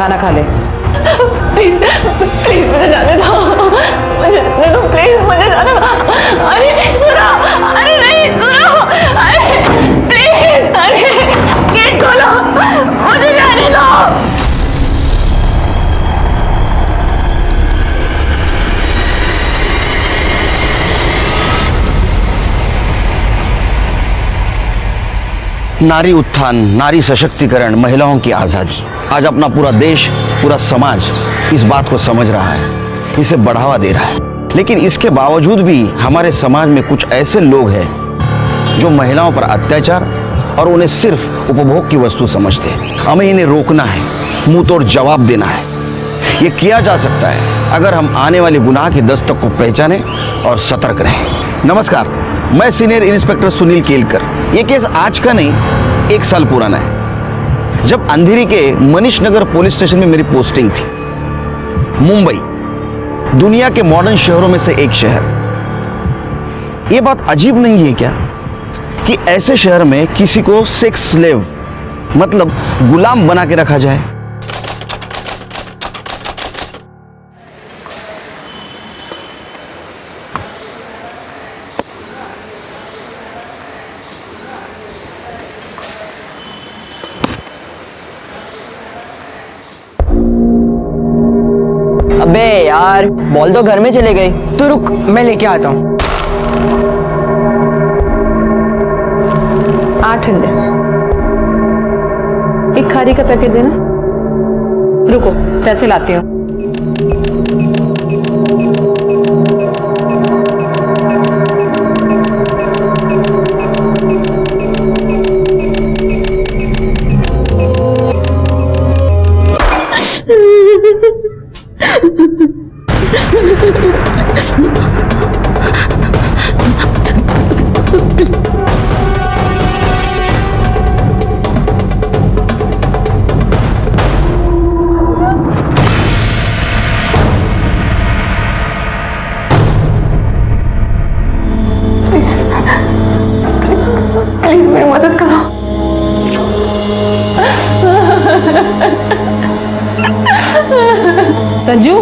खाना खा ले। प्लीज प्लीज मुझे जाने दो, मुझे जाने दो, प्लीज मुझे जाने दो। अरे सुनो, अरे नहीं सुनो, अरे प्लीज, अरे गेट खोलो, मुझे जाने दो। नारी उत्थान, नारी सशक्तिकरण, महिलाओं की आज़ादी, आज अपना पूरा देश, पूरा समाज इस बात को समझ रहा है, इसे बढ़ावा दे रहा है। लेकिन इसके बावजूद भी हमारे समाज में कुछ ऐसे लोग हैं जो महिलाओं पर अत्याचार और उन्हें सिर्फ उपभोग की वस्तु समझते हैं। हमें इन्हें रोकना है, मुंह तोड़ जवाब देना है। ये किया जा सकता है अगर हम आने वाले गुनाह की दस्तक को पहचानें और सतर्क रहें। नमस्कार, मैं सीनियर इंस्पेक्टर सुनील केलकर। ये केस आज का नहीं, 1 साल पुराना है, जब अंधेरी के मनीष नगर पुलिस स्टेशन में मेरी पोस्टिंग थी। मुंबई दुनिया के मॉडर्न शहरों में से एक शहर। ये बात अजीब नहीं है क्या कि ऐसे शहर में किसी को सेक्स स्लेव मतलब गुलाम बना के रखा जाए। अबे यार, बॉल तो घर में चले गई। तू रुक, मैं लेके आता हूँ। 8 अंडे, एक खारी का पैकेट देना। रुको, पैसे लाती हूँ। प्लीज मेरी मदद करो। संजू,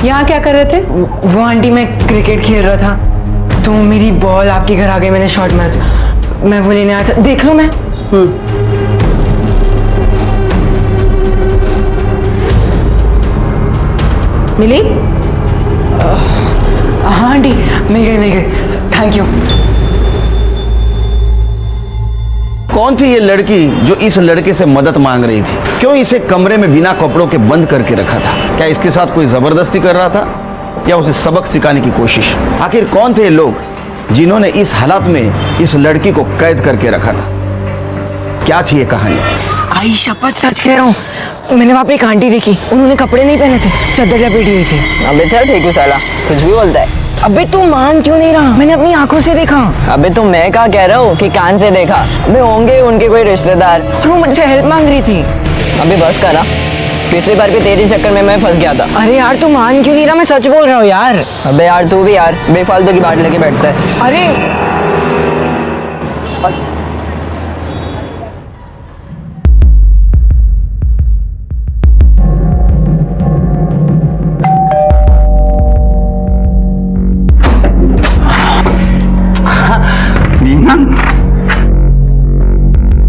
यहाँ क्या कर रहे थे? वो आंटी, मैं क्रिकेट खेल रहा था तो मेरी बॉल आपके घर आ गई, मैंने शॉट मारा, मैं वो लेने आया था। देख लो। मैं मिली? हाँ आंटी, मिल गई। Thank you. कौन थी ये लड़की जो इस लड़के से मदद मांग रही थी? क्यों इसे कमरे में बिना कपड़ों के बंद करके रखा था? क्या इसके साथ कोई जबरदस्ती कर रहा था या उसे सबक सिखाने की कोशिश? आखिर कौन थे ये लोग जिन्होंने इस हालात में इस लड़की को कैद करके रखा था? क्या थी ये कहानी? आई शपथ, सच कह रहा हूँ, मैंने वहाँ पे एक आंटी देखी, उन्होंने कपड़े नहीं पहने थे, चद्दर लपेटी हुई थी। अबे चल ठीक है साला, कुछ भी बोलता है। अबे तू मान क्यों नहीं रहा? मैंने अपनी आंखों से देखा। अबे तो मैं क्या कह रहा हूँ कि कान से देखा। अबे होंगे उनके कोई रिश्तेदार। और वो मुझसे हेल्प मांग रही थी। अबे बस करा, पिछली बार भी तेरे चक्कर में मैं फंस गया था। अरे यार, तू मान क्यों नहीं रहा? मैं सच बोल रहा हूँ यार। अबे यार, तू भी यार बेफालतू की बात लेके बैठता है। अरे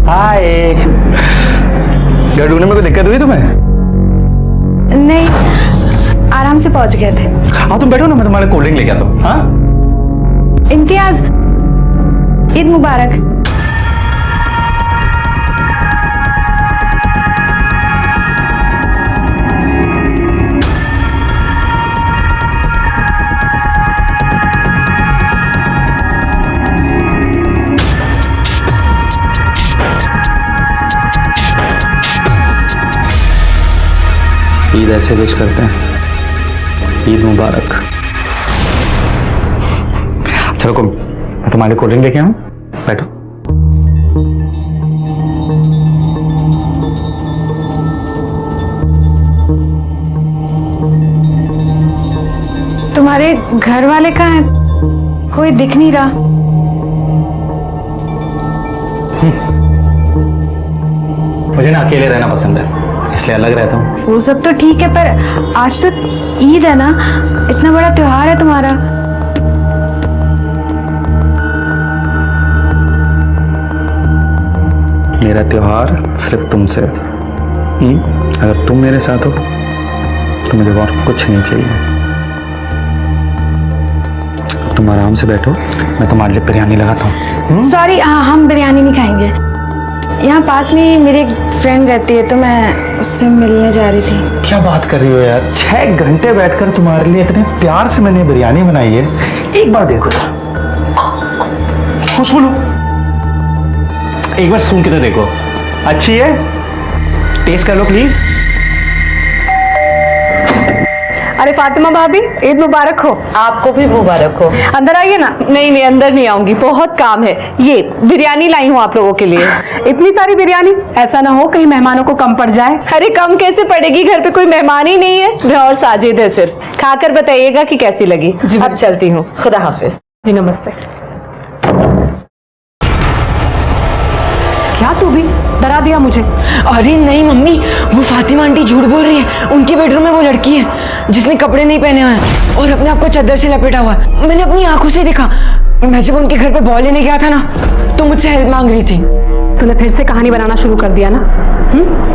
हाय, घर ढूंढने में कोई दिक्कत हुई तुम्हें? नहीं, आराम से पहुंच गए थे। हाँ तुम बैठो ना, मैं तुम्हारे कोल्ड ड्रिंक लेके आता हूँ। हाँ इम्तियाज, ईद मुबारक। ईद ऐसे विश करते हैं, ईद मुबारक। अच्छा रुको, मैं तुम्हारे कोल्ड ड्रिंक लेके आऊँ, बैठो। तुम्हारे घर वाले कहाँ हैं? कोई दिख नहीं रहा। मुझे ना अकेले रहना पसंद है, इसलिए अलग रहता हूँ। वो सब तो ठीक है, पर आज तो ईद है ना, इतना बड़ा त्योहार है तुम्हारा। मेरा त्योहार सिर्फ तुमसे। अगर तुम मेरे साथ हो तो मुझे और कुछ नहीं चाहिए। तुम आराम से बैठो, मैं तुम्हारे लिए बिरयानी लगाता हूँ। सॉरी, हाँ हम बिरयानी नहीं खाएंगे। यहाँ पास में मेरी एक फ्रेंड रहती है, तो मैं उससे मिलने जा रही थी। क्या बात कर रही हो यार, 6 घंटे बैठकर तुम्हारे लिए इतने प्यार से मैंने बिरयानी बनाई है। एक बार देखो, खुशबू लो, एक बार सुन के तो देखो, अच्छी है, टेस्ट कर लो प्लीज। अरे फातिमा भाभी, ईद मुबारक हो। आपको भी मुबारक हो। अंदर आइए ना। नहीं नहीं, अंदर नहीं आऊंगी, बहुत काम है। ये बिरयानी लाई हूँ आप लोगों के लिए। इतनी सारी बिरयानी, ऐसा ना हो कहीं मेहमानों को कम पड़ जाए। अरे कम कैसे पड़ेगी, घर पे कोई मेहमान ही नहीं है, मैं और साजिद है सिर्फ। खाकर बताइएगा कि कैसी लगी। अब चलती हूँ, खुदा हाफिज। जी नमस्ते। क्या तू भी डरा दिया मुझे। अरे नहीं मम्मी, वो फातिमा आंटी झूठ बोल रही है। उनके बेडरूम में वो लड़की है जिसने कपड़े नहीं पहने हुए हैं और अपने आप को चादर से लपेटा हुआ है। मैंने अपनी आंखों से देखा। मैं जब उनके घर पे बॉल लेने गया था ना, तो मुझसे हेल्प मांग रही थी। तूने फिर से कहानी बनाना शुरू कर दिया ना।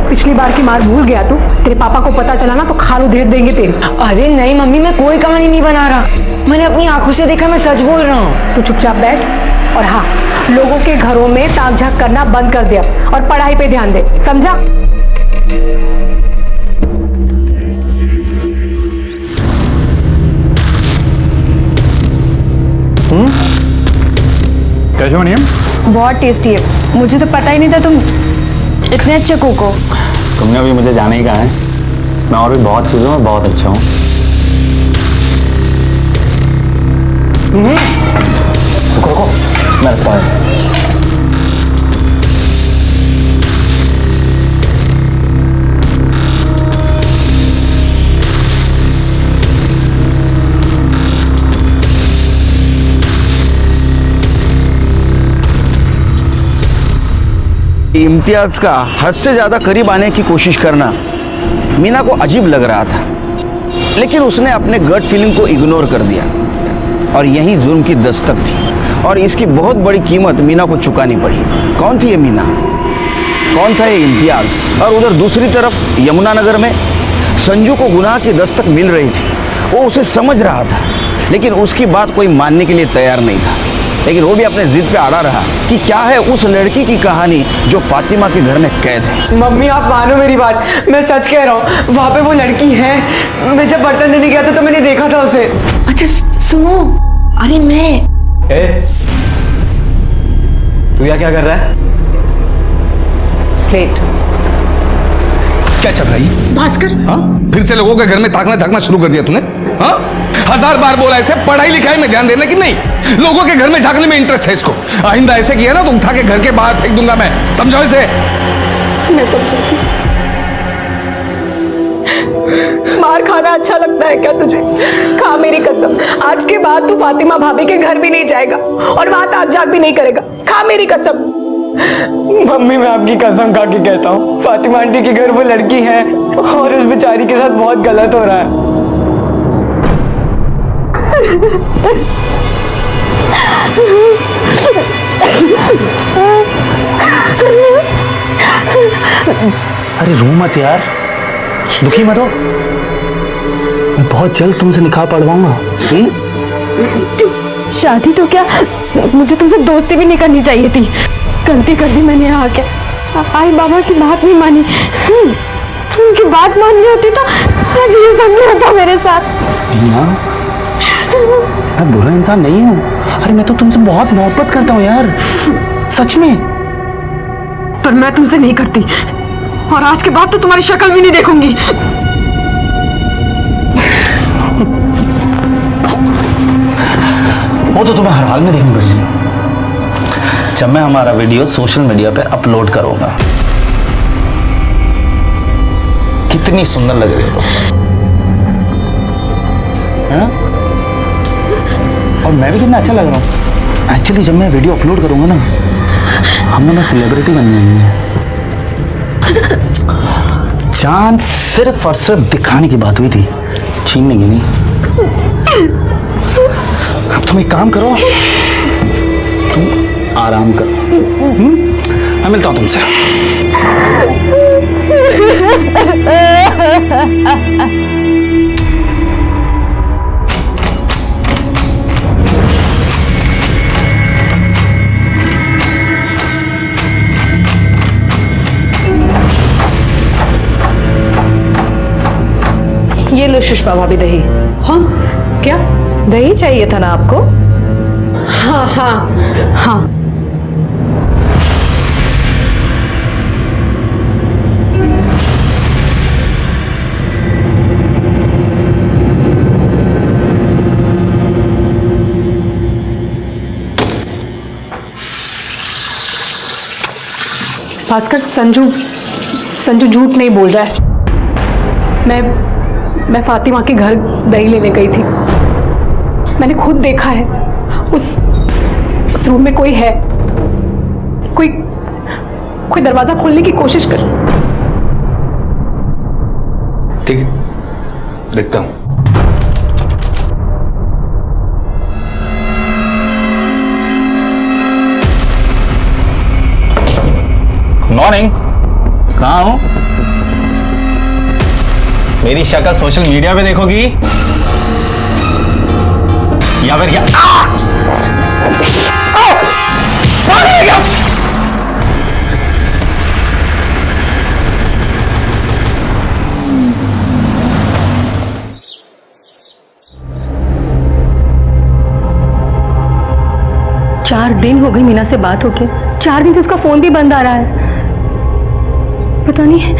पिछली बार की मार भूल गया तू। तेरे पापा को पता चला ना तो खाल उधेड़ देंगे तेरी। अरे नहीं मम्मी, मैं कोई कहानी नहीं बना रहा। मैंने अपनी आंखों से देखा, मैं सच बोल रहा हूँ। तू चुपचाप बैठ और हाँ, लोगों के घरों में ताक झाक करना बंद कर दे और पढ़ाई पे ध्यान दे, समझा? कैसे बनी है? बहुत टेस्टी है। मुझे तो पता ही नहीं था तुम इतने अच्छे कुक हो। तुमने अभी मुझे जाना ही कहा है, मैं और भी बहुत चीज़ों में बहुत अच्छा हूँ। रुको, मैं रखता हूँ। इम्तियाज का हद से ज्यादा करीब आने की कोशिश करना मीना को अजीब लग रहा था, लेकिन उसने अपने गट फीलिंग को इग्नोर कर दिया और यही जुर्म की दस्तक थी और इसकी बहुत बड़ी कीमत मीना को चुकानी पड़ी। कौन थी ये मीना, कौन था ये इम्तियाज? और उधर दूसरी तरफ यमुनानगर में संजू को गुनाह की दस्तक मिल रही थी। वो उसे समझ रहा था, लेकिन उसकी बात कोई मानने के लिए तैयार नहीं था। लेकिन वो भी अपने जिद पे अड़ा रहा कि क्या है उस लड़की की कहानी जो फातिमा के घर में कैद है। मम्मी आप मानो मेरी बात, मैं सच कह रहा हूँ, वहाँ पे वो लड़की है। मैं जब बर्तन देने गया था तो मैंने देखा था उसे। अच्छा सुनो, अरे मैं तू यहाँ क्या कर रहा है? प्लेट। क्या चल रही है भास्कर, हाँ? फिर से लोगों के घर में ताकना झांकना शुरू कर दिया तूने? हाँ? 1000 बार बोला ऐसे पढ़ाई लिखाई में ध्यान देना कि नहीं, लोगों के घर में झांकने में इंटरेस्ट है इसको। आइंदा ऐसे किया ना तो उठा के घर के बाहर फेंक दूंगा मैं, समझो इसे? मैं समझूंगी। मार खाना अच्छा लगता है क्या तुझे? खा मेरी कसम, आज के बाद तू फातिमा भाभी के घर भी नहीं जाएगा और वहां ताक झाक भी नहीं करेगा। खा मेरी कसम। मम्मी मैं आपकी कसम खा के कहता हूँ, फातिमा आंटी के घर वो लड़की है और उस बेचारी के साथ बहुत गलत हो रहा है। अरे रो मत यार, दुखी मत हो, मैं बहुत जल्द तुमसे निकाह पढ़वाऊंगा। शादी तो क्या, मुझे तुमसे दोस्ती भी नहीं करनी चाहिए थी। गलती कर दी मैंने आके। आई बाबा की बात नहीं मानी। उनकी बात माननी होती तो आज ये सब नहीं होता मेरे साथ। मैं बुरा इंसान नहीं हूँ। अरे मैं तो तुमसे बहुत मोहब्बत करता हूँ यार, सच में। पर मैं तुमसे नहीं करती और आज के बाद तो तुम्हारी शक्ल भी नहीं देखूंगी। वो तो तुम्हें हर हाल में देखनी पड़ेगी जब मैं हमारा वीडियो सोशल मीडिया पे अपलोड करूंगा। कितनी सुंदर लग रही हो तुम, है ना? और मैं भी कितना अच्छा लग रहा हूँ। एक्चुअली जब मैं वीडियो अपलोड करूंगा ना, हमने मैं सेलिब्रिटी बननी है। चांद सिर्फ और सिर्फ दिखाने की बात हुई थी, छीनने की नहीं। अब तुम एक काम करो, तुम आराम करो। मैं मिलता हूं तुमसे। ये लो सुषमा भाभी दही। हाँ क्या दही चाहिए था ना आपको? हाँ हाँ हाँ। भास्कर, संजू झूठ नहीं बोल रहा है। मैं फातिमा के घर दही लेने गई थी। मैंने खुद देखा है, उस रूम में कोई है। कोई दरवाजा खोलने की कोशिश कर। ठीक है, देखता हूं। मॉर्निंग। कहाँ हूँ? मेरी शक्ल सोशल मीडिया पे देखोगी या फिर क्या? चार दिन हो गई मीना से बात होके। 4 दिन से उसका फोन भी बंद आ रहा है। पता नहीं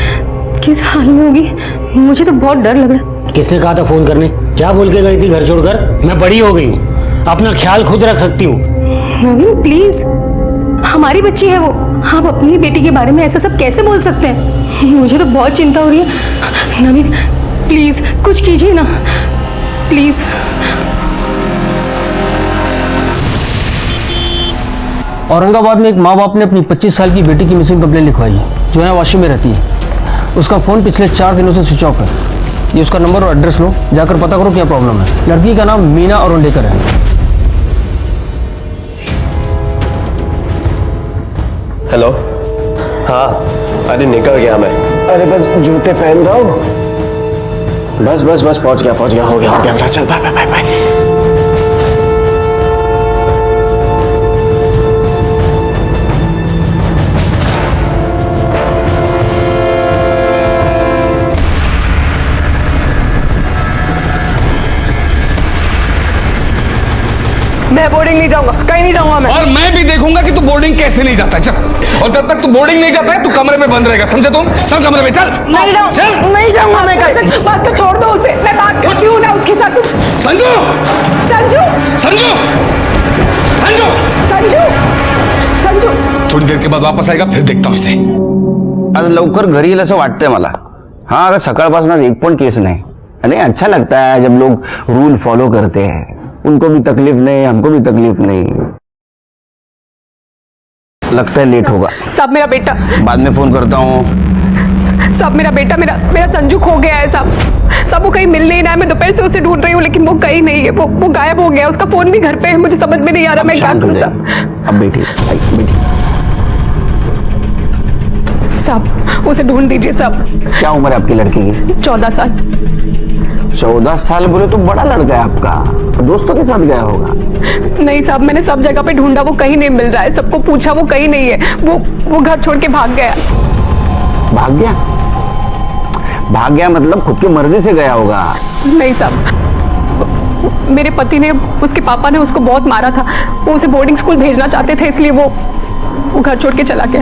किस हाल में होगी। मुझे तो बहुत डर लग रहा है। किसने कहा था फोन करने? क्या बोल के गई थी घर छोड़कर? मैं बड़ी हो गई हूँ, अपना ख्याल खुद रख सकती हूँ। नवीन प्लीज, हमारी बच्ची है वो। आप अपनी ही बेटी के बारे में ऐसा सब कैसे बोल सकते हैं? मुझे तो बहुत चिंता हो रही है। नवीन प्लीज कुछ कीजिए ना, प्लीज। औरंगाबाद में एक माँ बाप ने अपनी 25 साल की बेटी की मिसिंग कंप्लेंट लिखवाई है, जो यहाँ वाशी में रहती है। उसका फोन पिछले 4 दिनों से स्विच ऑफ है। ये उसका नंबर और एड्रेस लो, जाकर पता करो क्या प्रॉब्लम है। लड़की का नाम मीना अरुंडेकर है। हेलो। हाँ, अरे निकल गया मैं। अरे बस जूते पहन रहा हूँ। बस पहुंच गया, हो गया। चल बाय। मैं बोर्डिंग नहीं जाऊंगा, कहीं नहीं जाऊंगा मैं। और मैं भी देखूंगा कि तू बोर्डिंग कैसे नहीं जाता है। चल, और जब तक तू बोर्डिंग नहीं जाता है तू कमरे में बंद रहेगा, समझे तुम? चल कमरे में चल। नहीं जाऊंगा मैं कहीं। भास्कर छोड़ दो उसे, मैं बात करती हूँ ना उसके साथ। संजू थोड़ी देर के बाद वापस आएगा, फिर देखता हूँ इसे। आज लवकर घरी येईल असं वाटतंय मला। हाँ, अगर सकाळपासून एक पण केस नाही। नहीं, अच्छा लगता है जब लोग रूल फॉलो करते हैं। उनको भी तकलीफ नहीं, हमको भी तकलीफ नहीं। लगता है लेट होगा। सब मेरा बेटा, बाद में फोन करता हूँ। सब मेरा बेटा, मेरा संजू खो गया है। सब वो कहीं मिल नहीं रहा है। मैं दोपहर से उसे ढूंढ रही हूँ लेकिन वो कहीं नहीं है। वो गायब हो गया। उसका फोन भी घर पे है। मुझे समझ में नहीं आ रहा मैं क्या करूँ। अब बेटी। सब उसे ढूंढ दीजिए। सब। क्या उम्र है आपकी लड़की की? 14 साल। 14 साल बोले तो बड़ा लड़का है आपका। दोस्तों के साथ गया होगा। नहीं साहब, मैंने सब जगह पे ढूंढा, वो कहीं नहीं मिल रहा है। सबको पूछा, वो कहीं नहीं है। वो घर छोड़ के भाग गया। भाग गया मतलब खुद की मर्जी से गया होगा। नहीं साहब, मेरे पति ने, उसके पापा ने उसको बहुत मारा था। वो उसे बोर्डिंग स्कूल भेजना चाहते थे, इसलिए वो घर छोड़ के चला गया।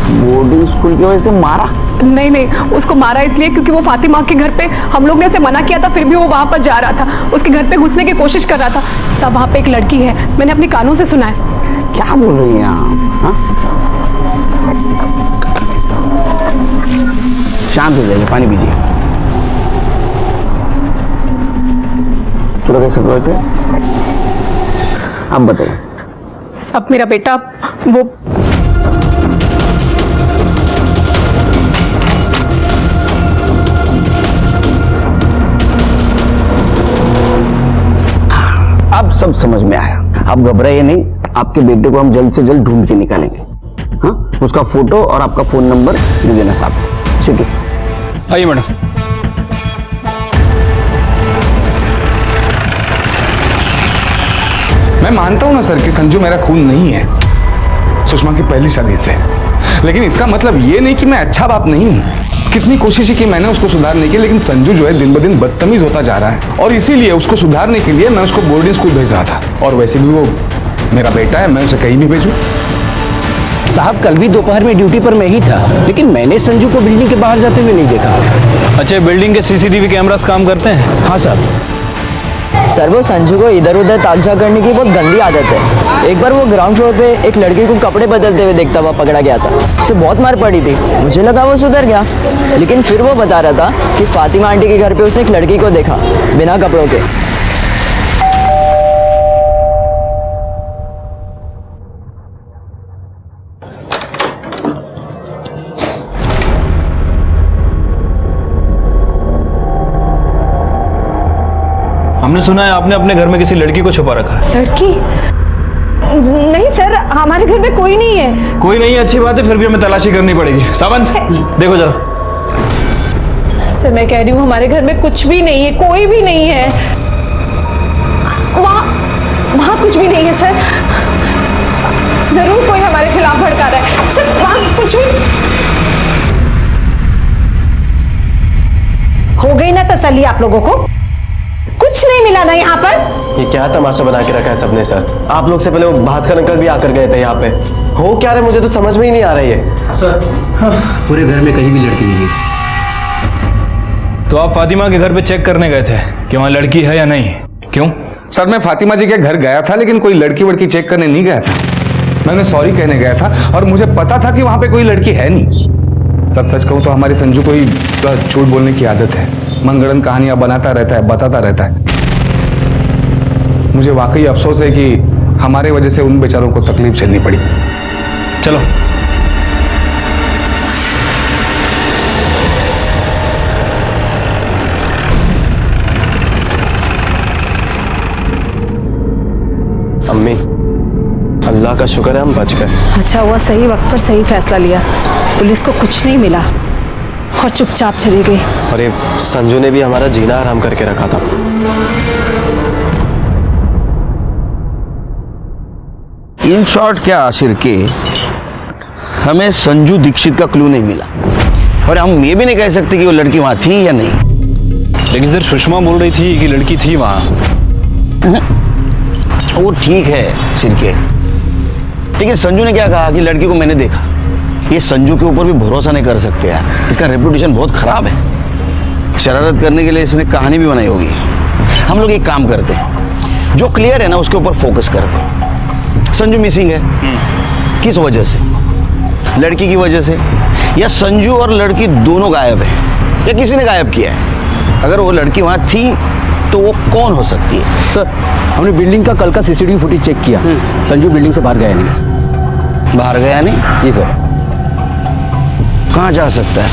बोर्डिंग स्कूल की वजह से मारा? नहीं, उसको मारा इसलिए क्योंकि वो फातिमा के घर पे, हम लोग ने उसे मना किया था, फिर भी वो वहां पर जा रहा था। उसके घर पे घुसने की कोशिश कर रहा था। सब वहां पे एक लड़की है, मैंने अपने कानों से सुना है। क्या बोल रही हैं आप? शांत हो जाइए, पानी पीजिए। थोड़ा कैसे बोलते? आप बताइए। अब मेरा बेटा वो अब सब समझ में आया। आप घबराइए नहीं, आपके बेटे को हम जल्द से जल्द ढूंढ के निकालेंगे। हाँ, उसका फोटो और आपका फोन नंबर दे देना साहब। ठीक है, आइए मैडम। मैं मानता हूं ना सर कि संजू मेरा खून नहीं है, सुषमा की पहली शादी से, लेकिन इसका मतलब ये नहीं कि मैं अच्छा बाप नहीं हूं। कितनी कोशिशें की मैंने उसको सुधारने की, लेकिन संजू जो है दिन ब दिन बदतमीज होता जा रहा है, और इसीलिए उसको सुधारने के लिए मैं उसको बोर्डिंग स्कूल भेज रहा था। और वैसे भी वो मेरा बेटा है, मैं उसे कहीं भी भेजूं। साहब कल भी दोपहर में ड्यूटी पर मैं ही था, लेकिन मैंने संजू को बिल्डिंग के बाहर जाते हुए नहीं देखा। अच्छा, बिल्डिंग के सीसीटीवी कैमरास काम करते हैं? हाँ साहब। सर वो संजू को इधर उधर ताजा करने की बहुत गंदी आदत है। एक बार वो ग्राउंड फ्लोर पे एक लड़की को कपड़े बदलते हुए देखता हुआ पकड़ा गया था। उसे बहुत मार पड़ी थी, मुझे लगा वो सुधर गया, लेकिन फिर वो बता रहा था कि फातिमा आंटी के घर पे उसने एक लड़की को देखा बिना कपड़ों के। हमने सुना है आपने अपने घर में किसी लड़की को छुपा रखा है। लड़की? नहीं सर, हमारे घर में कोई नहीं है। कोई नहीं, अच्छी बात है, फिर भी हमें तलाशी करनी पड़ेगी। सावंत देखो जरा। सर मैं कह रही हूँ हमारे घर में कुछ भी नहीं है, कोई भी नहीं है। वहाँ कुछ भी नहीं है सर। जरूर कोई हमारे खिलाफ भड़का रहा है सर, वहाँ कुछ भी। हो गई ना तसल्ली आप लोगों को? कुछ नहीं मिला ना यहाँ पर? ये क्या तमाशा बना के रखा है सबने सर? आप लोग से पहले वो भास्कर अंकल भी आकर गए थे यहाँ पे। हो क्या रहा है मुझे तो समझ में ही नहीं आ रही है सर। हाँ, पूरे घर में कहीं भी लड़की नहीं है। तो आप फातिमा के घर पे चेक करने गए थे कि वहाँ लड़की है या नहीं? क्यों? सर मैं फातिमा जी के घर गया था, लेकिन कोई लड़की वड़की चेक करने नहीं गया था। मैं उन्हें सॉरी कहने गया था, और मुझे पता था कि वहां पे कोई लड़की है नहीं। सर सच कहूं तो हमारे संजू को ही झूठ बोलने की आदत है। मनगढ़ंत कहानियां बनाता रहता है, बताता रहता है। मुझे वाकई अफसोस है कि हमारे वजह से उन बेचारों को तकलीफ झेलनी पड़ी। चलो। अम्मी, अल्लाह का शुक्र है हम बच गए। अच्छा हुआ सही वक्त पर सही फैसला लिया। पुलिस को कुछ नहीं मिला और चुपचाप चली गई। और ये संजू ने भी हमारा जीना आराम करके रखा था। इन शॉर्ट क्या आशिर के, हमें संजू दीक्षित का क्लू नहीं मिला, और हम ये भी नहीं कह सकते कि वो लड़की वहां थी या नहीं। लेकिन सर सुषमा बोल रही थी कि लड़की थी वहाँ। वो ठीक है सिरके, लेकिन संजू ने क्या कहा कि लड़की को मैंने देखा। ये संजू के ऊपर भी भरोसा नहीं कर सकते यार, इसका रेपुटेशन बहुत खराब है। शरारत करने के लिए इसने कहानी भी बनाई होगी। हम लोग एक काम करते हैं, जो क्लियर है ना उसके ऊपर फोकस करते हैं। संजू मिसिंग है, किस वजह से? लड़की की वजह से, या संजू और लड़की दोनों गायब है, या किसी ने गायब किया है? अगर वो लड़की वहां थी तो वो कौन हो सकती है? सर हमने बिल्डिंग का कल का सीसीटीवी फुटेज चेक किया। संजू बिल्डिंग से बाहर गया नहीं। बाहर गया नहीं? जी सर। कहाँ जा सकता है?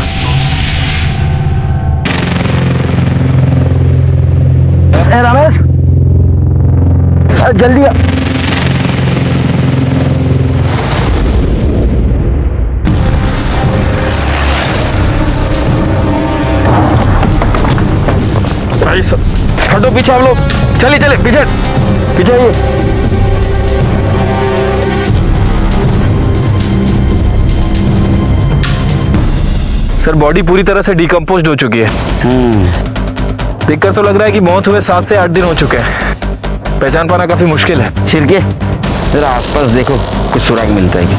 रमेश जल्दी आ। हटो पीछे आप लोग, चलिए चले पीछे पीछे आइए। सर बॉडी पूरी तरह से डिकम्पोज हो चुकी है। देखकर तो लग रहा है कि मौत हुए 7 से 8 दिन हो चुके हैं। पहचान पाना काफी मुश्किल है। शिरके जरा आसपास देखो, कुछ सुराग मिलता है क्या?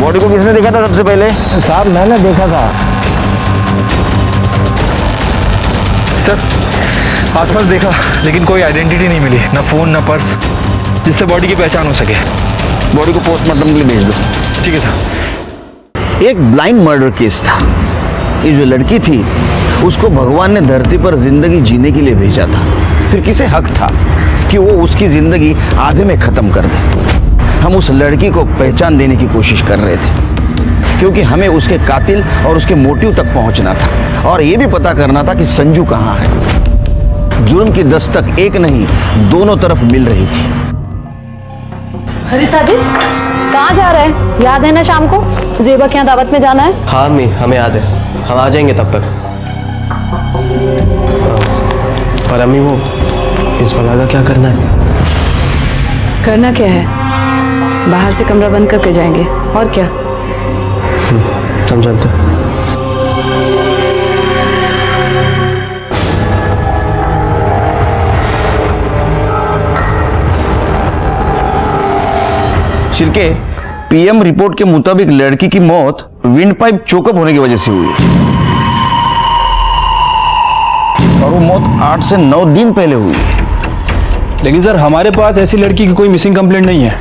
बॉडी को किसने देखा था सबसे पहले? साहब मैंने देखा था। सर आसपास देखा, लेकिन कोई आइडेंटिटी नहीं मिली, ना फोन ना पर्स, जिससे बॉडी की पहचान हो सके। बॉडी को पोस्टमार्टम के लिए भेज दो। ठीक है सर। एक ब्लाइंड मर्डर केस था। ये जो लड़की थी उसको भगवान ने धरती पर जिंदगी जीने के लिए भेजा था, फिर किसे हक था कि वो उसकी जिंदगी आधे में खत्म कर दे। हम उस लड़की को पहचान देने की कोशिश कर रहे थे क्योंकि हमें उसके कातिल और उसके मोटिव तक पहुंचना था और ये भी पता करना था कि संजू कहाँ है। जुर्म की दस्तक एक नहीं दोनों तरफ मिल रही थी। अरे साजिद, कहाँ जा रहे हैं? याद है ना शाम को जेबा के यहाँ दावत में जाना है? हाँ अम्मी, हमें याद है, हम आ जाएंगे तब तक। पर अम्मी वो इस बला का क्या करना है? करना क्या है? बाहर से कमरा बंद करके जाएंगे और क्या। समझाते शिर्के, पीएम रिपोर्ट के मुताबिक लड़की की मौत विंड पाइप चोकअप होने की वजह से हुई और वो मौत 8 से 9 दिन पहले हुई। लेकिन सर हमारे पास ऐसी लड़की की कोई मिसिंग कंप्लेंट नहीं है।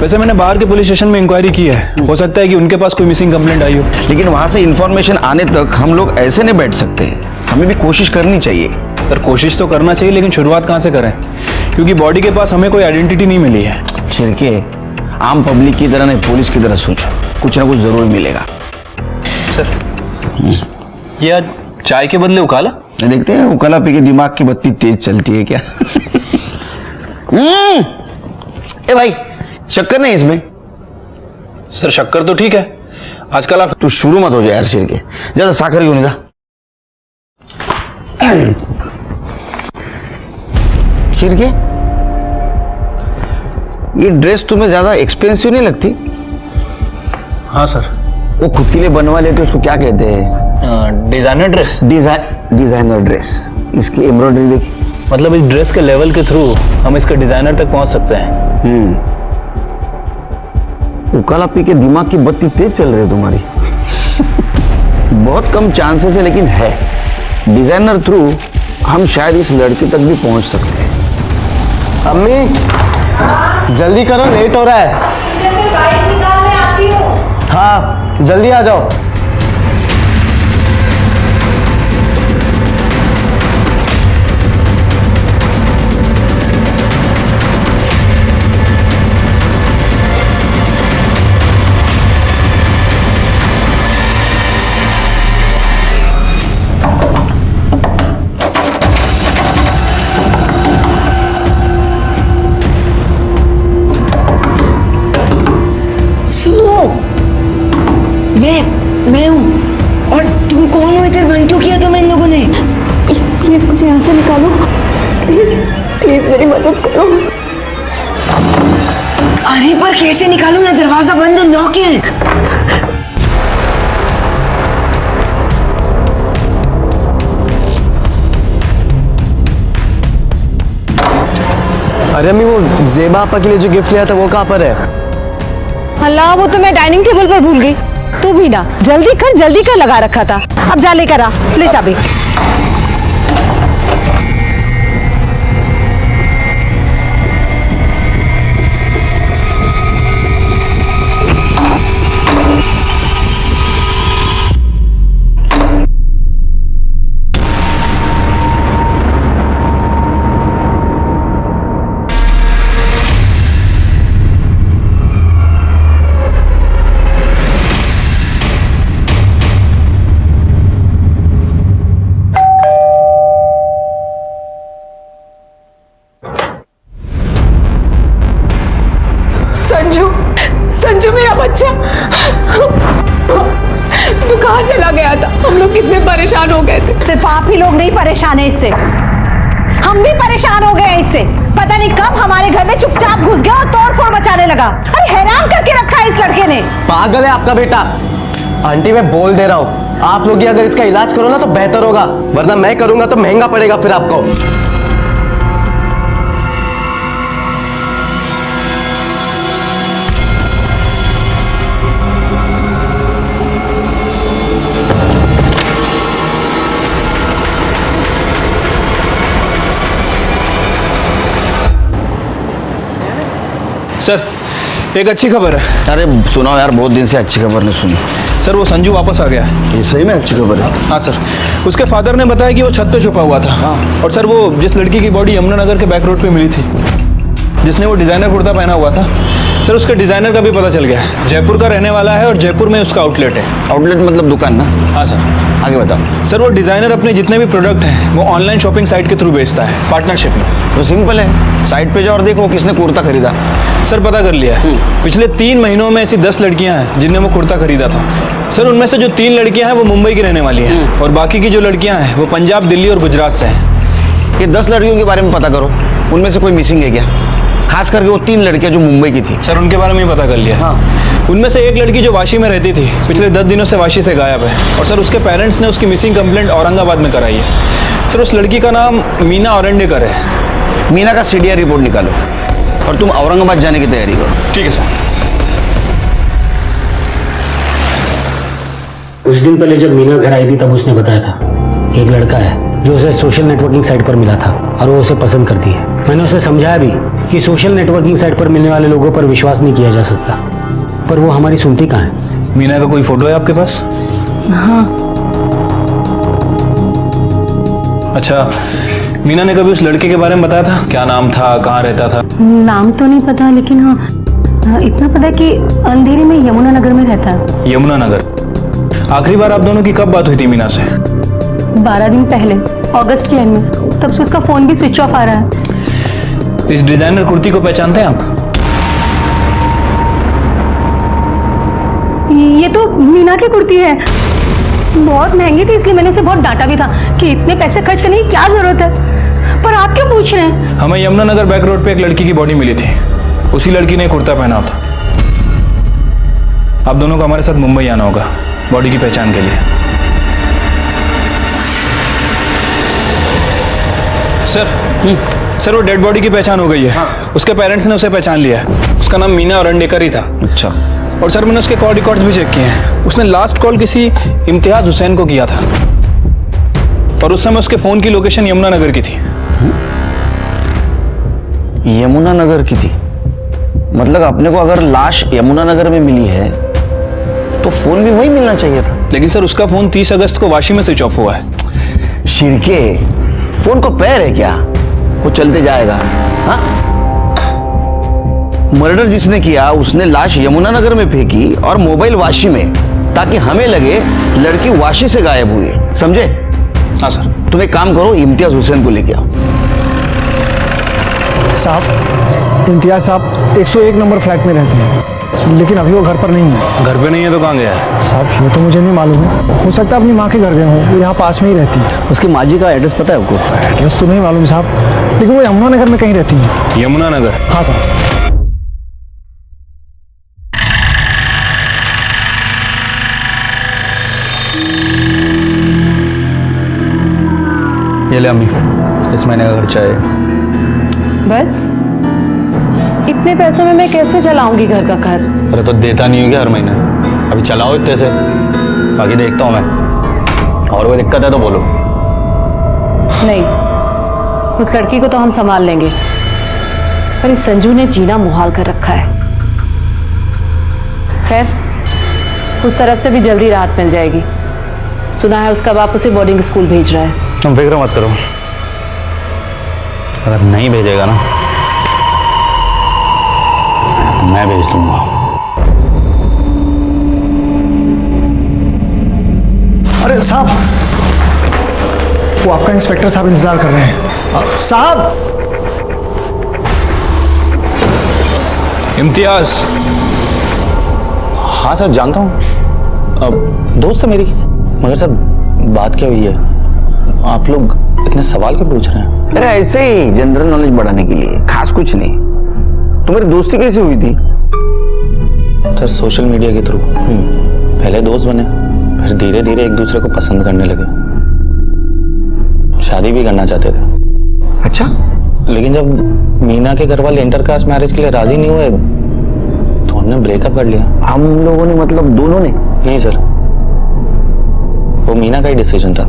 वैसे मैंने बाहर के पुलिस स्टेशन में इंक्वायरी की है, हो सकता है कि उनके पास कोई मिसिंग कंप्लेंट आई हो। लेकिन वहां से इंफॉर्मेशन आने तक हम लोग ऐसे नहीं बैठ सकते, हमें भी कोशिश करनी चाहिए। सर कोशिश तो करना चाहिए, लेकिन शुरुआत कहाँ से करें, क्योंकि बॉडी के पास हमें कोई आइडेंटिटी नहीं मिली है। शिर्के, आम पब्लिक की तरह नहीं, पुलिस की तरह सोचो, कुछ ना कुछ जरूर मिलेगा। सर ये आज चाय के बदले उकाला? देखते हैं उकाला पी के दिमाग की बत्ती तेज चलती है क्या। ए भाई, शक्कर नहीं इसमें? सर शक्कर तो ठीक है, आजकल आप तू शुरू मत हो जाए यार शिर्के, ज्यादा साखर क्यों नहीं था। शिर्के, ये ड्रेस तुम्हें ज्यादा एक्सपेंसिव नहीं लगती? हाँ सर। वो खुद के लिए बनवा लेते, उसको क्या कहते हैं? Designer dress. Designer dress. इसकी एम्ब्रॉयडरी देखी, मतलब इस ड्रेस के लेवल के थ्रू हम इसके डिजाइनर तक पहुंच सकते हैं। उकाला पी के दिमाग की बत्ती तेज चल रही है तुम्हारी। बहुत कम चांसेस है लेकिन है। डिजाइनर थ्रू हम शायद इस लड़की तक भी पहुंच सकते हैं। अम्मी जल्दी करो, लेट हो रहा है। हाँ जल्दी आ जाओ। मैं हूँ। और तुम कौन हो? इधर बंद क्यों किया तुम्हें इन लोगों ने? प्लीज मुझे यहाँ से निकालो, प्लीज प्लीज मेरी मदद करो। अरे पर कैसे निकालूं? ये दरवाजा बंद है, लॉक है। अरे अम्मी वो जेबा आपा के लिए जो गिफ्ट लिया था वो कहाँ पर है? अल्लाह, वो तो मैं डाइनिंग टेबल पर भूल गई। तू भी ना जल्दी कर लगा रखा था। अब जा लेकर आ, ले चाबी। संजू मेरा बच्चा, तू कहाँ चला गया था? हम लोग कितने परेशान हो गए थे। सिर्फ आप ही लोग नहीं परेशान है इससे, हम भी परेशान हो गए हैं इससे। पता नहीं कब हमारे घर में चुपचाप घुस गया और तोड़ फोड़ मचाने लगा। अरे हैरान करके रखा है इस लड़के ने। पागल है आपका बेटा। आंटी मैं बोल दे रहा हूँ, आप लोग ये अगर इसका इलाज करो ना तो बेहतर होगा, वरना मैं करूंगा तो महंगा पड़ेगा फिर आपको। सर एक अच्छी खबर है। अरे सुनाओ यार, बहुत दिन से अच्छी खबर नहीं सुनी। सर वो संजू वापस आ गया है। ये सही में अच्छी खबर है? हाँ सर, उसके फादर ने बताया कि वो छत पे छुपा हुआ था। और सर वो जिस लड़की की बॉडी यमुनानगर के बैक रोड पे मिली थी, जिसने वो डिजाइनर कुर्ता पहना हुआ था, सर उसके डिजाइनर का भी पता चल गया। जयपुर का रहने वाला है और जयपुर में उसका आउटलेट है। आउटलेट मतलब दुकान ना? हाँ सर। आगे बताओ। सर वो डिजाइनर अपने जितने भी प्रोडक्ट हैं वो ऑनलाइन शॉपिंग साइट के थ्रू बेचता है, पार्टनरशिप में। तो सिंपल है, साइट पे जाओ और देखो किसने कुर्ता खरीदा। सर पता कर लिया है। पिछले 3 महीनों में ऐसी 10 लड़कियां हैं जिनने वो कुर्ता खरीदा था। सर उनमें से जो 3 लड़कियां हैं वो मुंबई की रहने वाली हैं और बाकी की जो लड़कियां हैं वो पंजाब, दिल्ली और गुजरात से हैं। ये 10 लड़कियों के बारे में पता करो, उनमें से कोई मिसिंग है क्या? खास करके वो 3 लड़कियां जो मुंबई की थी। सर उनके बारे में भी पता कर लिया। हाँ। उनमें से एक लड़की जो वाशी में रहती थी, पिछले 10 दिनों से वाशी से गायब है। और सर उसके पेरेंट्स ने उसकी मिसिंग कंप्लेंट औरंगाबाद में कराई है। सर उस लड़की का नाम मीना औरंडेकर है। मीना का सीडीआर रिपोर्ट निकालो और तुम औरंगाबाद जाने की तैयारी करो। ठीक है सर। कुछ दिन पहले जब मीना घर आई थी तब उसने बताया था एक लड़का है जो उसे सोशल नेटवर्किंग साइट पर मिला था और वो उसे पसंद करती है। मैंने उसे समझाया भी कि सोशल नेटवर्किंग साइट पर मिलने वाले लोगों पर विश्वास नहीं किया जा सकता, पर वो हमारी सुनती कहाँ है। मीना का कोई फोटो है आपके पास? हाँ। अच्छा, मीना ने कभी उस लड़के के बारे में बताया था? क्या नाम था, कहाँ रहता था? नाम तो नहीं पता, लेकिन हाँ इतना पता है कि अंधेरी में यमुनानगर में रहता है। यमुनानगर। आखिरी बार आप दोनों की कब बात हुई थी मीना से? 12 दिन पहले, अगस्त के एंड में। तब से उसका फोन भी स्विच ऑफ आ रहा है। इस डिजाइनर कुर्ती को पहचानते हैं आप? ये तो मीना की कुर्ती है। बहुत महंगी थी, इसलिए मैंने उसे बहुत डांटा भी था कि इतने पैसे खर्च करने की क्या जरूरत है। पर आप क्यों पूछ रहे हैं? हमें यमुनानगर बैक रोड पे एक लड़की की बॉडी मिली थी। उसी लड़की ने कुर्ता पहना था। आप दोनों को हमारे साथ मुंबई आना होगा बॉडी की पहचान के लिए। सर वो डेड बॉडी की पहचान हो गई है। हाँ। उसके पेरेंट्स ने उसे पहचान लिया है। उसका नाम मीना औरंडेकर ही था। अच्छा। और सर मैंने उसके कॉल रिकॉर्ड्स भी चेक किए हैं। उसने लास्ट कॉल किसी इम्तियाज हुसैन को किया था और उस समय उसके फोन की लोकेशन यमुनानगर की थी। यमुनानगर की थी? मतलब अपने को अगर लाश यमुनानगर में मिली है तो फोन भी वही मिलना चाहिए था। लेकिन सर उसका फोन 30 अगस्त को वाशी में स्विच ऑफ हुआ है। शिरके, फोन को पैर है क्या? वो चलते जाएगा। हाँ? मर्डर जिसने किया उसने लाश यमुनानगर में फेंकी और मोबाइल वाशी में, ताकि हमें लगे लड़की वाशी से गायब हुई है। समझे? हाँ सर। तुम एक काम करो, इम्तियाज हुसैन को लेके आओ। साहब, इम्तियाज साहब 101 नंबर फ्लैट में रहते हैं, लेकिन अभी वो घर पर नहीं है। घर पे नहीं है तो कहाँ गया है? साहब ये तो मुझे नहीं मालूम है, हो सकता है अपनी माँ के घर गए हों। वो यहाँ पास में ही रहती है। उसकी माँ जी का एड्रेस पता है आपको? एड्रेस तो नहीं मालूम साहब, लेकिन वो यमुनानगर में कहीं रहती है। यमुनानगर? हाँ साहब। ये ले अम्मी, इस महीने का खर्चा है। बस इतने पैसों में मैं कैसे चलाऊंगी घर का खर्च? अरे तो देता नहीं हो क्या हर महीने? अभी चलाओ इतने से, बाकी देखता हूँ मैं। और कोई दिक्कत है तो बोलो। नहीं, उस लड़की को तो हम संभाल लेंगे, पर इस संजू ने जीना मुहाल कर रखा है। खैर, उस तरफ से भी जल्दी राहत मिल जाएगी। सुना है उसका बाप उसे बोर्डिंग स्कूल भेज रहा है। तुम फिक्र मत करो, अगर नहीं भेजेगा ना मैं भेज दूंगा। अरे साहब, वो आपका इंस्पेक्टर साहब इंतजार कर रहे हैं। साहब! इम्तियाज? हाँ सर जानता हूँ, अब दोस्त है मेरी। मगर सर बात क्या हुई है? आप लोग इतने सवाल क्यों पूछ रहे हैं? अरे ऐसे ही जनरल नॉलेज बढ़ाने के लिए, खास कुछ नहीं। तुम्हारी दोस्ती कैसे हुई थी? सर सोशल मीडिया के थ्रू। पहले दोस्त बने, फिर धीरे धीरे एक दूसरे को पसंद करने लगे, शादी भी करना चाहते थे। अच्छा। लेकिन जब मीना के घर वाले इंटरकास्ट मैरिज के लिए राजी नहीं हुए तो हमने ब्रेकअप कर लिया। हम लोगों ने मतलब दोनों ने? नहीं सर, वो मीना का ही डिसीजन था।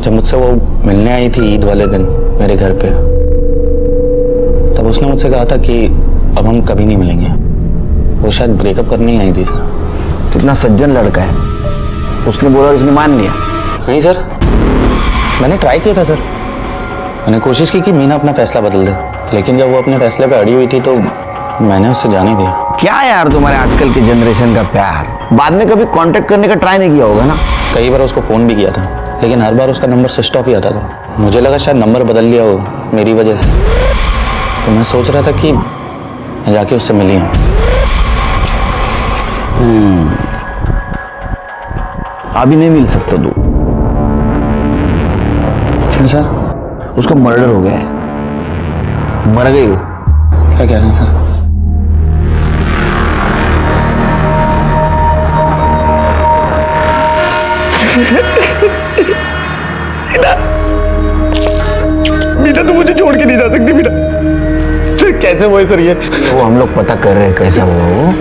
जब मुझसे वो मिलने आई थी ईद वाले दिन मेरे घर पे, तब उसने मुझसे कहा था कि अब हम कभी नहीं मिलेंगे। वो शायद ब्रेकअप करने ही आई थी सर। कितना सज्जन लड़का है, उसने बोला और इसने मान लिया। नहीं सर, मैंने ट्राई किया था सर। मैंने कोशिश की कि मीना अपना फैसला बदल दे, लेकिन जब वो अपने फैसले पे अड़ी हुई थी तो मैंने उससे जाने दिया। क्या यार तुम्हारे आजकल के जनरेशन का प्यार, बाद में कभी कांटेक्ट करने का ट्राई नहीं किया होगा ना? कई बार उसको फ़ोन भी किया था, लेकिन हर बार उसका नंबर स्विच ऑफ ही आता था। मुझे लगा शायद नंबर बदल लिया हो मेरी वजह से, तो मैं सोच रहा था कि मैं जाके उससे मिली हूँ। अभी नहीं मिल सकता तू। क्यों सर? उसका मर्डर हो गया है, मर गई वो। क्या कह रहे हैं सर? मीना तो मुझे छोड़ के नहीं जा सकती। मीना सर कैसे हुए सर ये? वो हम लोग पता कर रहे हैं कैसा हुआ वो।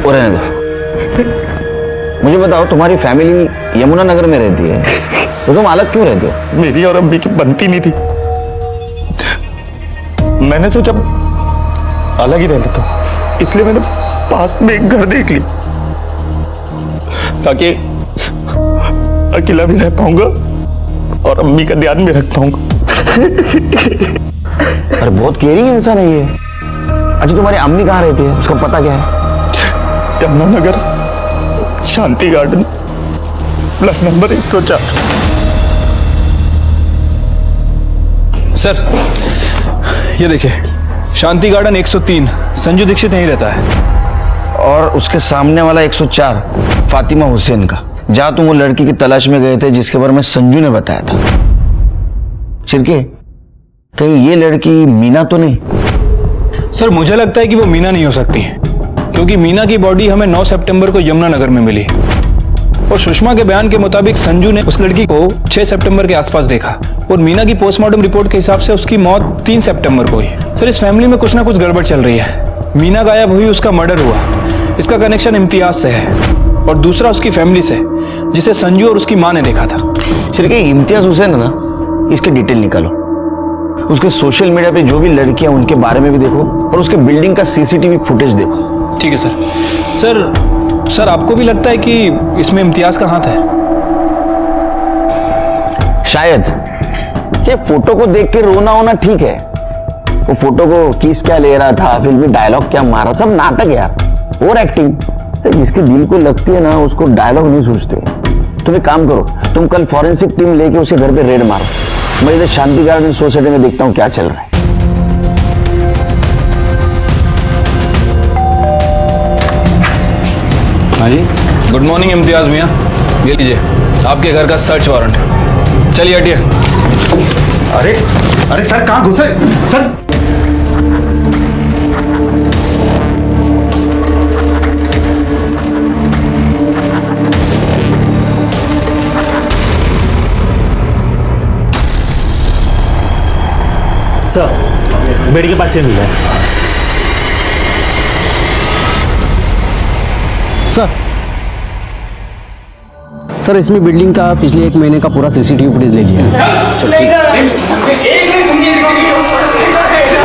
और रहने दो। मुझे बताओ, तुम्हारी फैमिली यमुना नगर में रहती है तो तुम अलग क्यों रहते हो? मेरी और अम्मी की बनती नहीं थी, मैंने सोचा अलग ही रह लेता हूं, इसलिए मैंने पास में एक घर देख ली ताकि अकेला भी रह पाऊंगा और अम्मी का ध्यान भी रख पाऊंगा। अरे बहुत केयरिंग इंसान है ये। अच्छा तुम्हारी अम्मी कहाँ रहती है, उसका पता क्या है? यमुना नगर, शांति गार्डन, ब्लॉक नंबर 104। सर ये देखिए, शांति गार्डन 103, संजू दीक्षित यहीं रहता है। और उसके सामने वाला 104 फातिमा हुसैन का, जहां तुम वो लड़की की तलाश में गए थे जिसके बारे में संजू ने बताया था। शिरके, कहीं ये लड़की मीना तो नहीं? सर मुझे लगता है कि वो मीना नहीं हो सकती, क्योंकि मीना की बॉडी हमें 9 सितंबर को यमुना नगर में मिली और सुषमा के बयान के मुताबिक संजू ने उस लड़की को 6 सितंबर के आसपास देखा और मीना की पोस्टमार्टम रिपोर्ट के हिसाब से उसकी मौत 3 सितंबर को हुई। सर इस फैमिली में कुछ ना कुछ गड़बड़ चल रही है। मीना गायब हुई, उसका मर्डर हुआ, इसका कनेक्शन इम्तियाज से है और दूसरा उसकी फैमिली से, जिसे संजू और उसकी माँ ने देखा था। शिरके, इम्तियाज हुसैन है ना, इसके डिटेल निकालो। उसके सोशल मीडिया पे जो भी लड़कियां उनके बारे में भी देखो और उसके बिल्डिंग का सीसीटीवी फुटेज देखो। ठीक है सर। सर आपको भी लगता है कि इसमें इम्तियाज का हाथ है? शायद। ये फोटो को देख के रोना होना ठीक है, वो फोटो को किस क्या ले रहा था, फिल्मी डायलॉग क्या मारा, सब नाटक यार और एक्टिंग। जिसके दिल को लगती है ना उसको डायलॉग नहीं सोचते। तुम एक काम करो, तुम कल फॉरेंसिक टीम लेके उसके घर पे रेड मारो। मैं इधर शांति गार्डन सोसाइटी में देखता हूँ क्या चल रहा है। हाँ जी, गुड मॉर्निंग इम्तियाज मियाँ, ये लीजिए आपके घर का सर्च वारंट। चलिए हटिए। अरे अरे सर कहाँ घुसे सर? सर बेड के पास से मिला है। सर इसमें बिल्डिंग का पिछले 1 महीने का पूरा सीसीटीवी फुटेज ले लिया है।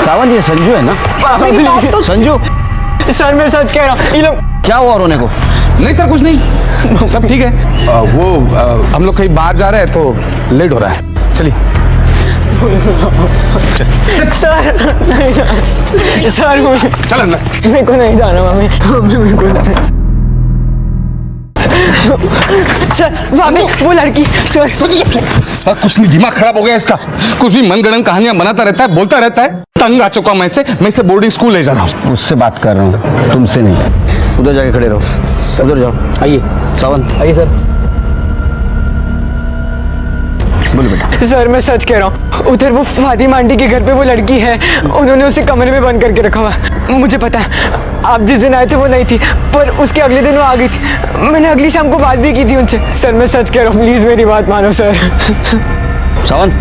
सावंत, ये संजू है ना? संजू सर मैं सच कह रहा हूँ, ये लोग क्या हुआ रोने को? नहीं सर कुछ नहीं, सब ठीक है। हम लोग कहीं बाहर जा रहे हैं तो लेट हो रहा है, चलिए। सर नहीं सर चल अंदर। मेरे को नहीं जाना मम्मी, मेरे को नहीं। सर भाभी वो लड़की। सर कुछ नहीं, दिमाग खराब हो गया इसका। कुछ भी मनगढ़ंत कहानियां बनाता रहता है, बोलता रहता है। तंग आ चुका मैं इसे बोर्डिंग स्कूल ले जा रहा हूँ। उससे बात कर रहा हूँ, तुमसे नहीं। उधर जाके खड़े रहो, उधर जाओ। आइए सावंत आइए सर। बोलो बेटा। सर मैं सच कह रहा हूँ, उधर वो फातिमा आंटी के घर पे वो लड़की है, उन्होंने उसे कमरे में बंद करके रखा हुआ। मुझे पता है आप जिस दिन आए थे वो नहीं थी, पर उसके अगले दिन वो आ गई थी। मैंने अगली शाम को बात भी की थी उनसे। सर मैं सच कह रहा हूँ, प्लीज मेरी बात मानो सर। Sawant,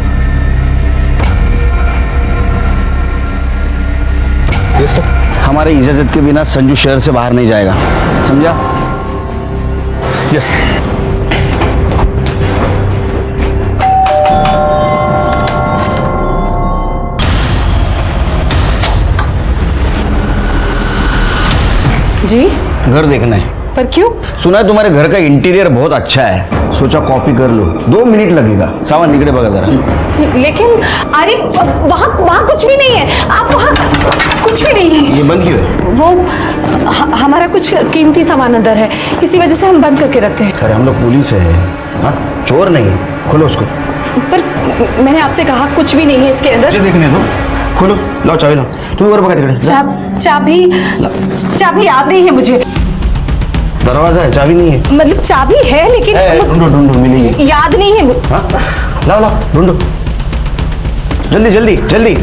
yes sir. हमारे इजाजत के बिना संजू शहर से बाहर नहीं जाएगा, समझा? यस। जी, घर देखना है। पर क्यों? सुना है तुम्हारे घर का इंटीरियर बहुत अच्छा है, सोचा कॉपी कर लो। 2 मिनट लगेगा। सावन निकले बगा जरा। लेकिन अरे वहाँ कुछ भी नहीं है। आप वहाँ कुछ भी नहीं है। ये बंद क्यों है? वो हमारा कुछ कीमती सामान अंदर है, इसी वजह से हम बंद करके रखते हैं। अरे हम लोग पुलिस है, हाँ चोर नहीं। खोलो उसको। पर मैंने आपसे कहा कुछ भी नहीं है इसके अंदर। मुझे देखने दो। खोलो, लाओ चाबी लाओ। तू और बगा तिकडे। चाबी याद नहीं है मुझे। दरवाजा है, चाबी नहीं है। मतलब चाबी है लेकिन ढूंढो मिलेगी। याद नहीं है। हाँ? लाओ ढूंढो, जल्दी जल्दी जल्दी।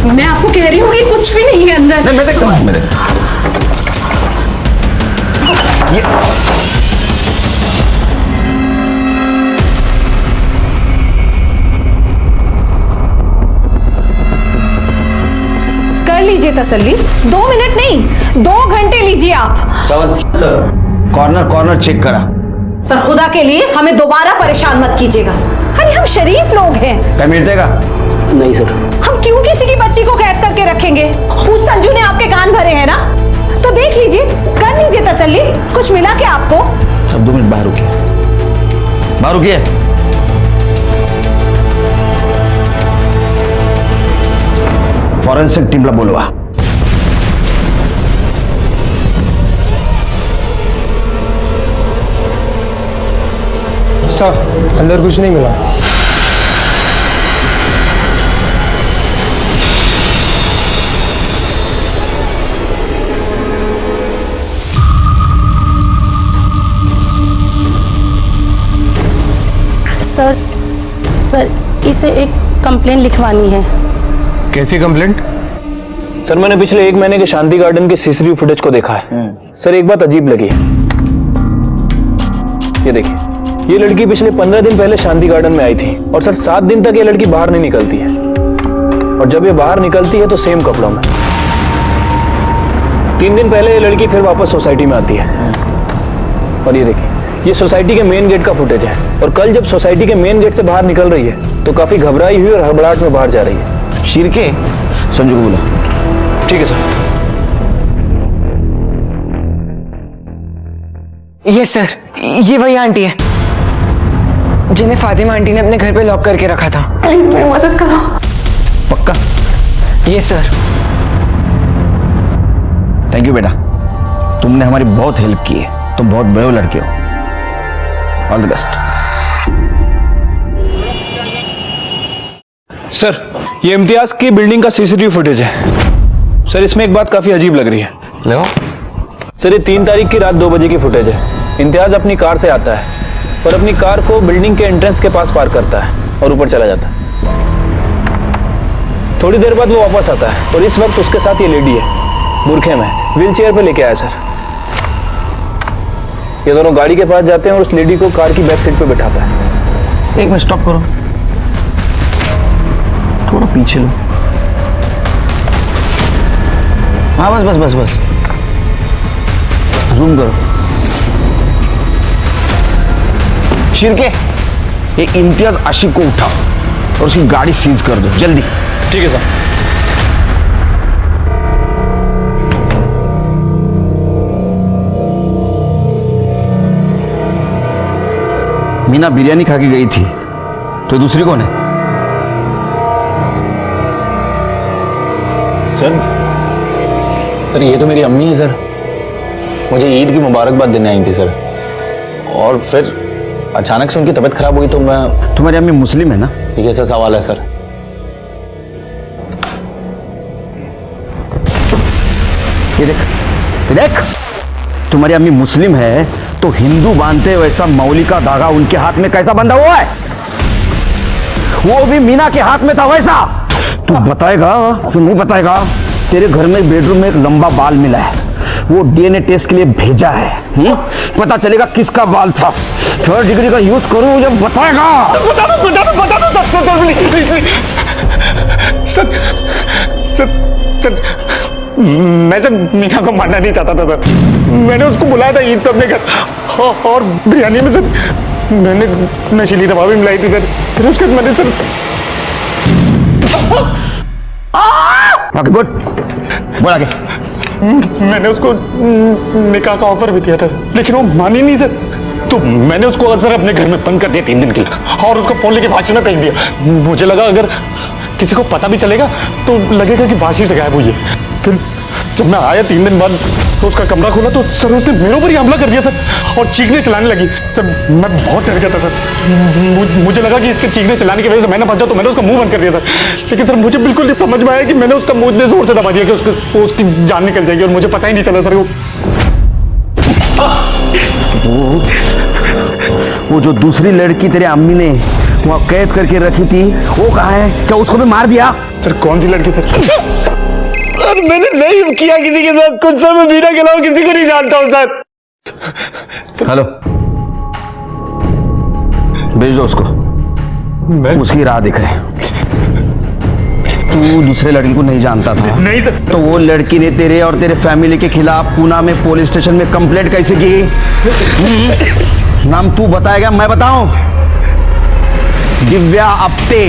मैं आपको कह रही हूँ कि कुछ भी नहीं है अंदर। नहीं, मैं देखता हूँ। ये कर लीजिए तसल्ली। 2 मिनट नहीं, 2 घंटे लीजिए आप। सावंत सर, कॉर्नर चेक करा। पर खुदा के लिए हमें दोबारा परेशान मत कीजिएगा। अरे हम शरीफ लोग हैं। क्या मिलतेगा? नहीं सर। हम क्यों किसी की बच्ची को कैद करके रखेंगे? उस संजू ने आपके कान भरे हैं ना, तो देख लीजिए, कर लीजिए तसल्ली। कुछ मिला क्या आपको? अब 2 मिनट बाहर रुकिए। फॉरेंसिक टीमला बोलवा। सर, अंदर कुछ नहीं मिला। सर इसे एक कंप्लेन लिखवानी है। कैसी कंप्लेंट? सर मैंने पिछले 1 महीने के शांति गार्डन के सीसीटीवी फुटेज को देखा है। सर एक बात अजीब लगी है। ये देखिए, ये लड़की पिछले 15 दिन पहले शांति गार्डन में आई थी और सर 7 दिन तक ये लड़की बाहर नहीं निकलती है, और जब ये बाहर निकलती है तो सेम कपड़ों में। 3 दिन पहले ये लड़की फिर वापस सोसाइटी में आती है। और ये देखिए, ये सोसाइटी के मेन गेट का फुटेज है, और कल जब सोसाइटी के मेन गेट से बाहर निकल रही है तो काफी घबराई हुई और हड़बड़ाहट में बाहर जा रही है। शिरके संजू को बोला। ठीक है सर। ये सर, ये वही आंटी है जिन्हें फातिमा आंटी ने अपने घर पे लॉक करके रखा था। प्लीज मेरी मदद करो। पक्का? ये सर। थैंक यू बेटा, तुमने हमारी बहुत हेल्प की है। तुम बहुत बड़े लड़के हो। All the best. सर, ये इम्तियाज की बिल्डिंग का सीसीटीवी फुटेज है। सर इसमें एक बात काफी अजीब लग रही है। लगाओ। सर ये 3 तारीख की रात 2 बजे की फुटेज है। इम्तियाज अपनी कार से आता है और अपनी कार को बिल्डिंग के एंट्रेंस के पास पार्क करता है और ऊपर चला जाता है। थोड़ी देर बाद वो वापस आता है और इस वक्त उसके साथ ये लेडी है, बुरखे में, व्हील चेयर पे लेके आया सर। ये दोनों गाड़ी के पास जाते हैं और उस लेडी को कार की बैक सीट पे बिठाता है। एक मिनट स्टॉप करो, थोड़ा पीछे लो। हाँ बस बस बस बस, जूम करो। शिरके, ये इम्तियाज आशिक को उठाओ और उसकी गाड़ी सीज कर दो जल्दी। ठीक है सर। मीना बिरयानी खा के गई थी, तो दूसरी कौन है? सर ये तो मेरी अम्मी है सर। मुझे ईद की मुबारकबाद देने आई थी सर, और फिर अचानक से उनकी तबीयत खराब हुई तो मैं। तुम्हारी अम्मी मुस्लिम है ना? ठीक है सर, सवाल है सर। ये देख, ये देख, तुम्हारी अम्मी मुस्लिम है तो हिंदू बांधते वैसा मौली का धागा उनके हाथ में कैसा बंधा हुआ है? वो भी मीना के हाथ में था वैसा। तू बताएगा? तू नहीं बताएगा? तेरे घर में बेडरूम में एक लंबा बाल मिला है, वो डीएनए टेस्ट के लिए भेजा है। पता चलेगा किसका बाल था। 3rd डिग्री का यूज करूं, मुझे बताएगा? बता दो सर। मैं सर मीना को मारना नहीं चाहता था सर। मैंने उसको बुलाया था ईद पे अपने घर, और बिरयानी में सर मैंने नशीली दवा भी मिलाई थी सर। फिर उसके बाद मैंने सर ओके गुड, बोल आगे। मैंने उसको निकाह का ऑफर भी दिया था सर, लेकिन वो मानी नहीं सर। तो मैंने उसको सर अपने घर में बंद कर दिया 3 दिन के लिए और उसका फोन लेके वाशी में फेंक दिया। मुझे लगा अगर किसी को पता भी चलेगा तो लगेगा कि वाशी से गायब हुई है। फिर जब मैं आया 3 दिन बाद तो उसका कमरा खोला तो सर उसने मेरे ऊपर ही हमला कर दिया सर, और चीखने चलाने लगी सर। मैं बहुत डर गया था सर, मुझे लगा कि इसके चीखने चलाने की वजह से मैं ना फंस जाऊं, तो मैंने उसका मुंह बंद कर दिया सर। लेकिन सर मुझे बिल्कुल नहीं समझ में आया कि मैंने उसका मुंह इतने जोर से दबा दिया कि उसकी जान निकल जाएगी, और मुझे पता ही नहीं चला सर। वो जो दूसरी लड़की तेरे अम्मी ने वहाँ कैद करके रखी थी, वो कहाँ है? क्या उसको भी मार दिया? सर कौन सी लड़की सर? मैंने नहीं किया किसी के साथ कुछ सर, मैं मीरा के अलावा किसी को नहीं जानता हूँ सर। हेलो, भेज दो उसको, उसकी राह दिख रहे। तू दूसरे लड़की को नहीं जानता था? नहीं सर। तो वो लड़की ने तेरे और तेरे फैमिली के खिलाफ पूना में पुलिस स्टेशन में कंप्लेंट कैसे की? नाम तू बताएगा मैं बताऊं? दिव्या आप्टे।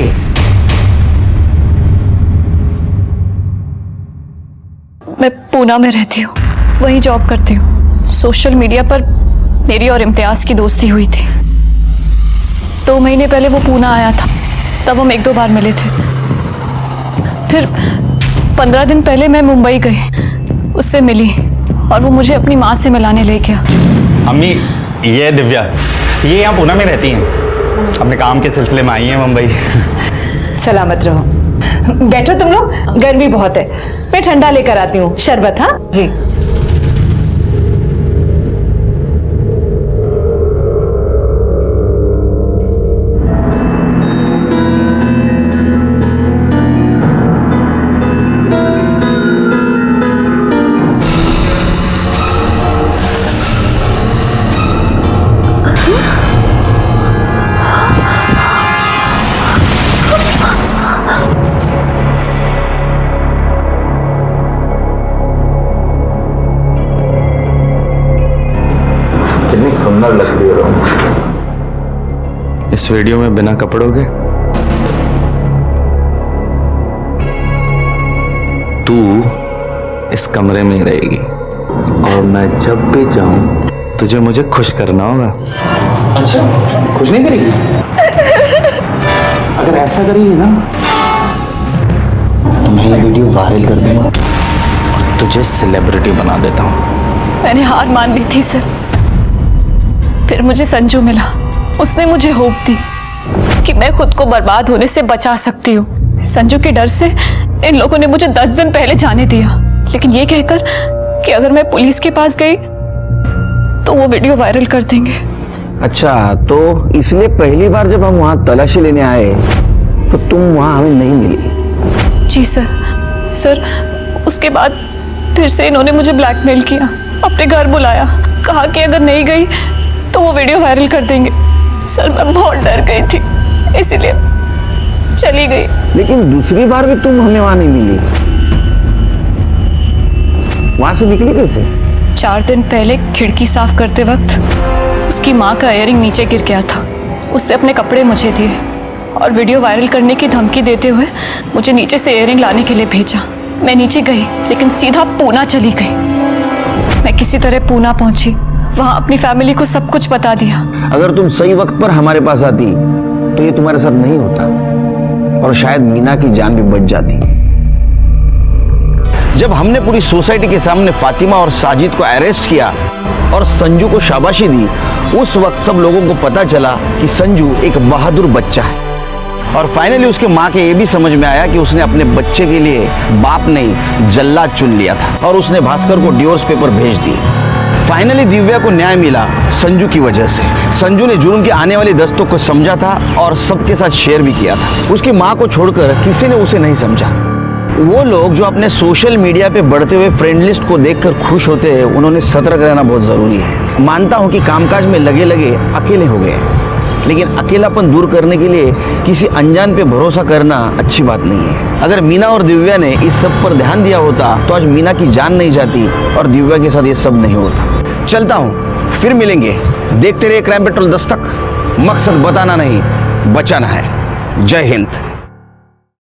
मैं पूना में रहती हूँ, वहीं जॉब करती हूँ। सोशल मीडिया पर मेरी और इम्तियाज की दोस्ती हुई थी। 2 महीने पहले वो पूना आया था, तब हम 1-2 बार मिले थे। फिर 15 दिन पहले मैं मुंबई गई, उससे मिली और वो मुझे अपनी माँ से मिलाने ले गया। अम्मी, ये है दिव्या, ये यहाँ पूना में रहती हैं, अपने काम के सिलसिले में आई हैं मुंबई। सलामत रहो। बैठो तुम लोग, गर्मी बहुत है, मैं ठंडा लेकर आती हूँ। शरबत? हाँ जी। सुंदर लग रही हो इस वीडियो में बिना कपड़ों के। तू इस कमरे में ही रहेगी और मैं जब भी जाऊं तुझे मुझे खुश करना होगा। अच्छा, खुश नहीं करेगी? अगर ऐसा करेगी ना तो मैं ये वीडियो वायरल कर दूंगा और तुझे सेलिब्रिटी बना देता हूं। मैंने हार मान ली थी सर, फिर मुझे संजू मिला। उसने मुझे होप दी कि मैं खुद को बर्बाद होने से बचा सकती हूँ। संजू के डर से इन लोगों ने मुझे 10 दिन पहले जाने दिया, लेकिन ये कहकर कि अगर मैं पुलिस के पास गई तो वो वीडियो वायरल कर देंगे। अच्छा, तो इसलिए पहली बार जब हम वहाँ तलाशी लेने आए तो तुम वहाँ हमें नहीं मिली? जी सर, उसके बाद फिर से इन्होंने मुझे ब्लैकमेल किया, अपने घर बुलाया, कहा कि अगर नहीं गई तो वो वीडियो वायरल कर देंगे। सर मैं बहुत डर गई थी, इसीलिए चली गई। लेकिन दूसरी बार भी तुम हमें वहां नहीं मिली, वहां से निकली कैसे? 4 दिन पहले खिड़की साफ करते वक्त उसकी माँ का इयररिंग नीचे गिर गया था। उसने अपने कपड़े मुझे दिए और वीडियो वायरल करने की धमकी देते हुए मुझे नीचे से इयररिंग लाने के लिए भेजा। मैं नीचे गई लेकिन सीधा पूना चली गई। मैं किसी तरह पूना पहुंची, वहां अपनी फैमिली को सब कुछ बता दिया। अगर तुम सही वक्त पर हमारे पास आती तो ये तुम्हारे साथ नहीं होता और शायद मीना की जान भी बच जाती। जब हमने पूरी सोसाइटी के सामने फातिमा और साजिद को अरेस्ट किया और संजू को शाबाशी दी, उस वक्त सब लोगों को पता चला कि संजू एक बहादुर बच्चा है। और फाइनली उसके माँ के ये भी समझ में आया कि उसने अपने बच्चे के लिए बाप नहीं जल्लाद चुन लिया था और उसने भास्कर को डिवोर्स पेपर भेज दिए। फाइनली दिव्या को न्याय मिला संजू की वजह से। संजू ने जुर्म की आने वाली दस्तों को समझा था और सबके साथ शेयर भी किया था। उसकी माँ को छोड़कर किसी ने उसे नहीं समझा। वो लोग जो अपने सोशल मीडिया पे बढ़ते हुए फ्रेंड लिस्ट को देखकर खुश होते हैं, उन्होंने सतर्क रहना बहुत जरूरी है। मानता हूँ कि कामकाज में लगे लगे अकेले हो गए, लेकिन अकेलापन दूर करने के लिए किसी अनजान पे भरोसा करना अच्छी बात नहीं है। अगर मीना और दिव्या ने इस सब पर ध्यान दिया होता तो आज मीना की जान नहीं जाती और दिव्या के साथ ये सब नहीं होता। चलता हूँ, फिर मिलेंगे। देखते रहिए क्राइम पेट्रोल दस्तक। मकसद बताना नहीं, बचाना है। जय हिंद।